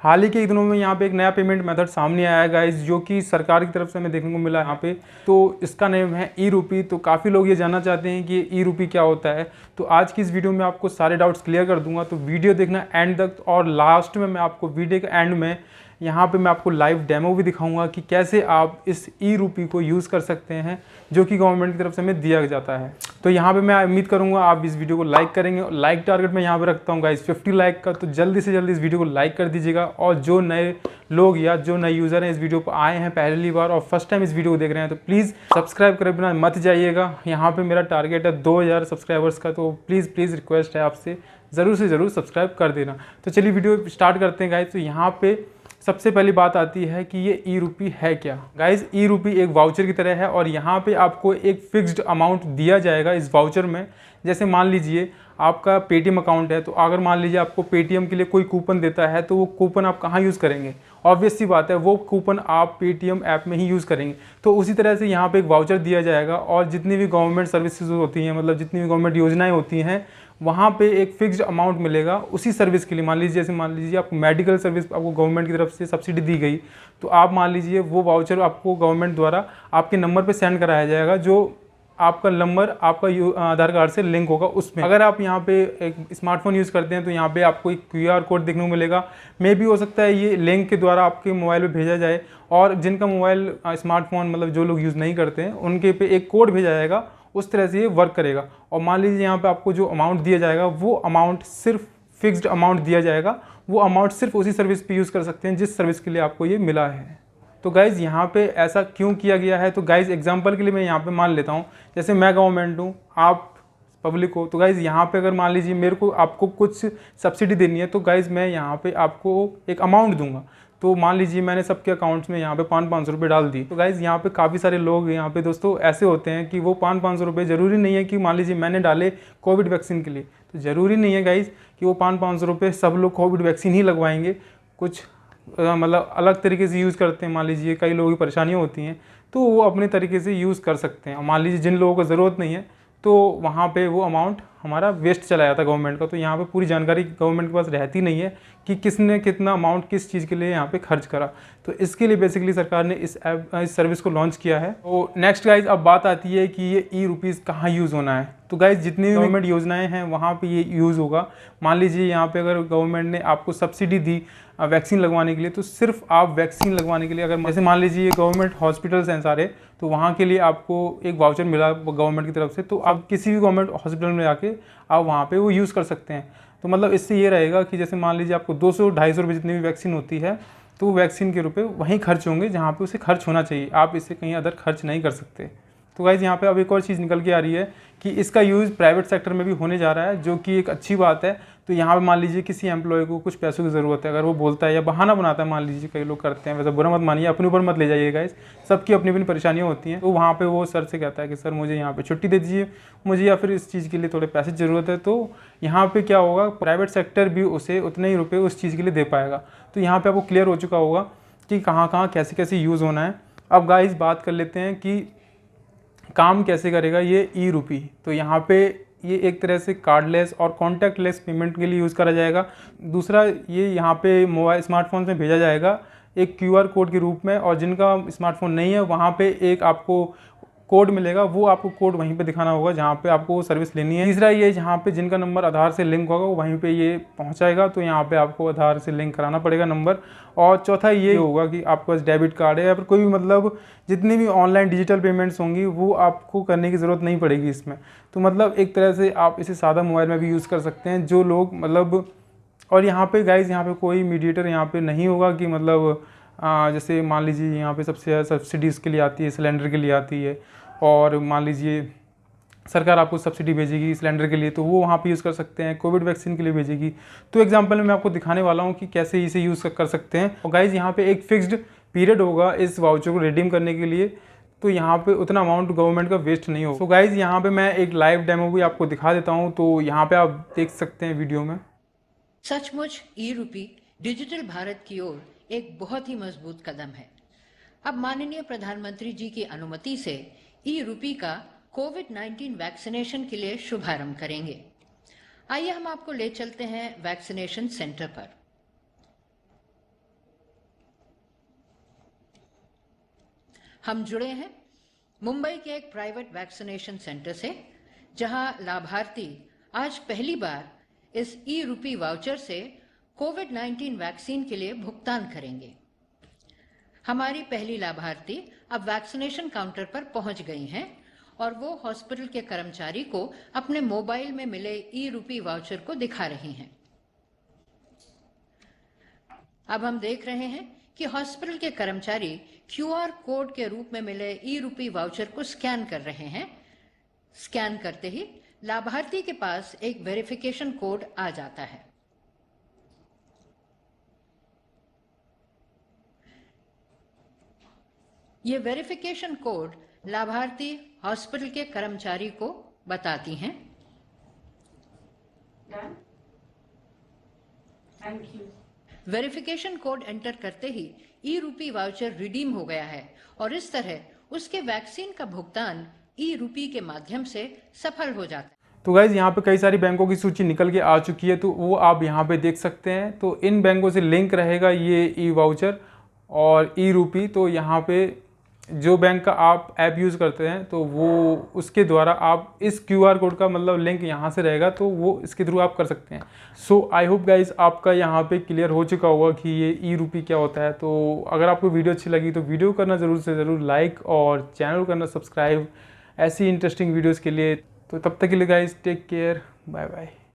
हाल ही के दिनों में यहाँ पे एक नया पेमेंट मेथड सामने आया है गाइस, जो कि सरकार की तरफ से हमें देखने को मिला है यहाँ पे। तो इसका नेम है ई रूपी। तो काफ़ी लोग ये जानना चाहते हैं कि ई रूपी क्या होता है। तो आज की इस वीडियो में आपको सारे डाउट्स क्लियर कर दूंगा, तो वीडियो देखना एंड तक। और लास्ट में मैं आपको वीडियो के एंड में यहाँ पे मैं आपको लाइव डेमो भी दिखाऊंगा कि कैसे आप इस ई रूपी को यूज़ कर सकते हैं, जो कि गवर्नमेंट की तरफ से हमें दिया जाता है। तो यहाँ पे मैं उम्मीद करूँगा आप इस वीडियो को लाइक करेंगे। और लाइक टारगेट मैं यहाँ पे रखता हूँ गाइस 50 लाइक का, तो जल्दी से जल्दी इस वीडियो को लाइक कर दीजिएगा। और जो नए लोग या जो नए यूज़र हैं इस वीडियो पर आए हैं पहली बार और फर्स्ट टाइम इस वीडियो को देख रहे हैं, तो प्लीज़ सब्सक्राइब करे बिना मत जाइएगा। यहाँ पर मेरा टारगेट है 2000 सब्सक्राइबर्स का, तो प्लीज़ रिक्वेस्ट है आपसे ज़रूर से ज़रूर सब्सक्राइब कर देना। तो चलिए वीडियो स्टार्ट करते हैं गाइस। तो यहाँ पे सबसे पहली बात आती है कि ये ई रूपी है क्या। गाइस ई रूपी एक वाउचर की तरह है और यहाँ पे आपको एक फिक्स्ड अमाउंट दिया जाएगा इस वाउचर में। जैसे मान लीजिए आपका पेटीएम अकाउंट है, तो अगर मान लीजिए आपको पेटीएम के लिए कोई कूपन देता है, तो वो कूपन आप कहाँ यूज़ करेंगे? ऑब्वियस सी बात है, वो कूपन आप पेटीएम ऐप में ही यूज़ करेंगे। तो उसी तरह से यहाँ पे एक वाउचर दिया जाएगा और जितनी भी गवर्नमेंट सर्विसेज होती हैं, मतलब जितनी भी गवर्नमेंट योजनाएं होती हैं, वहाँ पे एक फिक्स्ड अमाउंट मिलेगा उसी सर्विस के लिए। मान लीजिए आपको मेडिकल सर्विस आपको गवर्नमेंट की तरफ से सब्सिडी दी गई, तो आप मान लीजिए वो वाउचर आपको गवर्नमेंट द्वारा आपके नंबर पे सेंड कराया जाएगा, जो आपका नंबर आपका आधार कार्ड से लिंक होगा उसमें। अगर आप यहाँ पे एक स्मार्टफोन यूज़ करते हैं, तो यहाँ पे आपको एक QR कोड देखने को मिलेगा। मे भी हो सकता है ये लिंक के द्वारा आपके मोबाइल पे भेजा जाए, और जिनका मोबाइल स्मार्टफोन मतलब जो लोग यूज़ नहीं करते हैं उनके पे एक कोड भेजा जाएगा। उस तरह से ये वर्क करेगा। और मान लीजिए यहाँ पे आपको जो अमाउंट दिया जाएगा, वो अमाउंट सिर्फ फिक्स्ड अमाउंट दिया जाएगा। वो अमाउंट सिर्फ उसी सर्विस पे यूज़ कर सकते हैं जिस सर्विस के लिए आपको ये मिला है। तो गाइज़ यहाँ पे ऐसा क्यों किया गया है? तो गाइज़ एग्जांपल के लिए मैं यहाँ पे मान लेता हूँ, जैसे मैं गवर्नमेंट हूँ, आप पब्लिक हो। तो गाइज़ यहाँ पे अगर मान लीजिए मेरे को आपको कुछ सब्सिडी देनी है, तो गाइज़ मैं यहाँ पे आपको एक अमाउंट दूंगा। तो मान लीजिए मैंने सबके अकाउंट्स में यहाँ पे 500 रुपये डाल दी। तो गाइज़ यहाँ पे काफ़ी सारे लोग यहाँ पे दोस्तों ऐसे होते हैं कि वो 500 रुपये, ज़रूरी नहीं है कि मान लीजिए मैंने डाले कोविड वैक्सीन के लिए, तो ज़रूरी नहीं है गाइज़ कि वो 500 रुपये सब लोग कोविड वैक्सीन ही लगवाएंगे। कुछ मतलब अलग तरीके से यूज़ करते हैं। मान लीजिए कई लोगों की परेशानियाँ होती हैं, तो वो अपने तरीके से यूज़ कर सकते हैं। मान लीजिए जिन लोगों को ज़रूरत नहीं है, तो वहाँ पे वो अमाउंट हमारा वेस्ट चला जाता है गवर्नमेंट का। तो यहाँ पे पूरी जानकारी गवर्नमेंट के पास रहती नहीं है कि किसने कितना अमाउंट किस चीज़ के लिए यहाँ पे खर्च करा। तो इसके लिए बेसिकली सरकार ने इस सर्विस को लॉन्च किया है। तो नेक्स्ट गाइज अब बात आती है कि ये ई रूपीज़ कहाँ यूज़ होना है। तो गाइज जितनी गवर्नमेंट योजनाएं हैं वहाँ पे ये यूज़ होगा। मान लीजिए यहाँ पे अगर गवर्नमेंट ने आपको सब्सिडी दी वैक्सीन लगवाने के लिए, तो सिर्फ आप वैक्सीन लगवाने के लिए, अगर जैसे मान लीजिए गवर्नमेंट हॉस्पिटल्स हैं सारे, तो वहाँ के लिए आपको एक वाउचर मिला गवर्नमेंट की तरफ से, तो आप किसी भी गवर्नमेंट हॉस्पिटल में जाके आप वहाँ पे वो यूज़ कर सकते हैं। तो मतलब इससे ये रहेगा कि जैसे मान लीजिए आपको 200-250 रुपये जितनी भी वैक्सीन होती है, तो वो वैक्सीन के रुपये वहीं खर्च होंगे जहाँ पे उसे खर्च होना चाहिए। आप इसे कहीं अदर खर्च नहीं कर सकते। तो गाइज़ यहाँ पे अब एक और चीज़ निकल के आ रही है कि इसका यूज़ प्राइवेट सेक्टर में भी होने जा रहा है, जो कि एक अच्छी बात है। तो यहाँ पे मान लीजिए किसी एम्प्लॉय को कुछ पैसों की ज़रूरत है, अगर वो बोलता है या बहाना बनाता है, मान लीजिए कई लोग करते हैं, वैसे बुरा मत मानिए, अपने ऊपर मत ले जाइए गाइस, सबकी अपनी अपनी परेशानियाँ होती हैं। तो वहाँ पे वो सर से कहता है कि सर मुझे यहाँ पे छुट्टी दे दीजिए, मुझे या फिर इस चीज़ के लिए थोड़े पैसे की ज़रूरत है। तो यहाँ पे क्या होगा, प्राइवेट सेक्टर भी उसे उतने ही रुपये उस चीज़ के लिए दे पाएगा। तो यहाँ पर आपको क्लियर हो चुका होगा कि कहाँ कहाँ कैसे कैसे यूज़ होना है। अब गाइस बात कर लेते हैं कि काम कैसे करेगा ये ई रूपी। तो यहाँ पे ये एक तरह से कार्डलेस और कॉन्टैक्टलेस पेमेंट के लिए यूज़ करा जाएगा। दूसरा, ये यहाँ पे मोबाइल स्मार्टफोन में भेजा जाएगा एक QR कोड के रूप में, और जिनका स्मार्टफोन नहीं है वहाँ पे एक आपको कोड मिलेगा, वो आपको कोड वहीं पे दिखाना होगा जहाँ पे आपको वो सर्विस लेनी है। तीसरा ये, जहाँ पे जिनका नंबर आधार से लिंक होगा वहीं पे ये पहुँचाएगा, तो यहाँ पे आपको आधार से लिंक कराना पड़ेगा नंबर। और चौथा ये होगा कि आपके पास डेबिट कार्ड है या फिर कोई भी मतलब जितनी भी ऑनलाइन डिजिटल पेमेंट्स होंगी वो आपको करने की ज़रूरत नहीं पड़ेगी इसमें। तो मतलब एक तरह से आप इसे सादा मोबाइल में भी यूज़ कर सकते हैं जो लोग मतलब। और यहाँ पे गाइज़ यहाँ पे कोई मीडिएटर यहाँ पे नहीं होगा कि मतलब जैसे मान लीजिए यहाँ पे सबसे ज़्यादा सब्सिडी इसके लिए आती है, सिलेंडर के लिए आती है, और मान लीजिए सरकार आपको सब्सिडी भेजेगी सिलेंडर के लिए, तो वो वहाँ पे यूज़ कर सकते हैं। कोविड वैक्सीन के लिए भेजेगी। तो एग्जांपल में मैं आपको दिखाने वाला हूँ कि कैसे इसे यूज़ कर सकते हैं। और गाइज़ यहाँ पे एक फिक्स्ड पीरियड होगा इस वाउचर को रिडीम करने के लिए, तो यहाँ पे उतना अमाउंट गवर्नमेंट का वेस्ट नहीं होगा। तो गाइज़ यहाँ पे मैं एक लाइव डेमो भी आपको दिखा देता हूँ, तो यहाँ पे आप देख सकते हैं वीडियो में। सचमुच ई रूपी डिजिटल भारत की ओर एक बहुत ही मजबूत कदम है। अब माननीय प्रधानमंत्री जी की अनुमति से ई रूपी का कोविड-19 वैक्सीनेशन के लिए शुभारंभ करेंगे। आइए हम आपको ले चलते हैं वैक्सीनेशन सेंटर पर। हम जुड़े हैं मुंबई के एक प्राइवेट वैक्सीनेशन सेंटर से, जहां लाभार्थी आज पहली बार इस ई रूपी वाउचर से कोविड-19 वैक्सीन के लिए भुगतान करेंगे। हमारी पहली लाभार्थी अब वैक्सीनेशन काउंटर पर पहुंच गई हैं और वो हॉस्पिटल के कर्मचारी को अपने मोबाइल में मिले ई रूपी वाउचर को दिखा रही हैं। अब हम देख रहे हैं कि हॉस्पिटल के कर्मचारी QR कोड के रूप में मिले ई रूपी वाउचर को स्कैन कर रहे हैं। स्कैन करते ही लाभार्थी के पास एक वेरिफिकेशन कोड आ जाता है। ये वेरिफिकेशन कोड लाभार्थी हॉस्पिटल के कर्मचारी को बताती हैं। Thank you. Verification code enter करते ही ई रूपी वाउचर रिडीम हो गया है और इस तरह उसके वैक्सीन का भुगतान ई रूपी के माध्यम से सफल हो जाता है। तो गाइज़ यहाँ पे कई सारी बैंकों की सूची निकल के आ चुकी है, तो वो आप यहाँ पे देख सकते हैं। तो इन बैंकों से लिंक रहेगा ये ई वाउचर और ई रूपी। तो यहाँ पे जो बैंक का आप ऐप यूज़ करते हैं तो वो उसके द्वारा आप इस QR कोड का मतलब लिंक यहाँ से रहेगा, तो वो इसके थ्रू आप कर सकते हैं। सो आई होप गाइज आपका यहाँ पे क्लियर हो चुका होगा कि ये ई रूपी क्या होता है। तो अगर आपको वीडियो अच्छी लगी तो वीडियो करना ज़रूर से ज़रूर लाइक और चैनल करना सब्सक्राइब ऐसी इंटरेस्टिंग वीडियोज़ के लिए। तो तब तक के लिए guys take care, bye bye.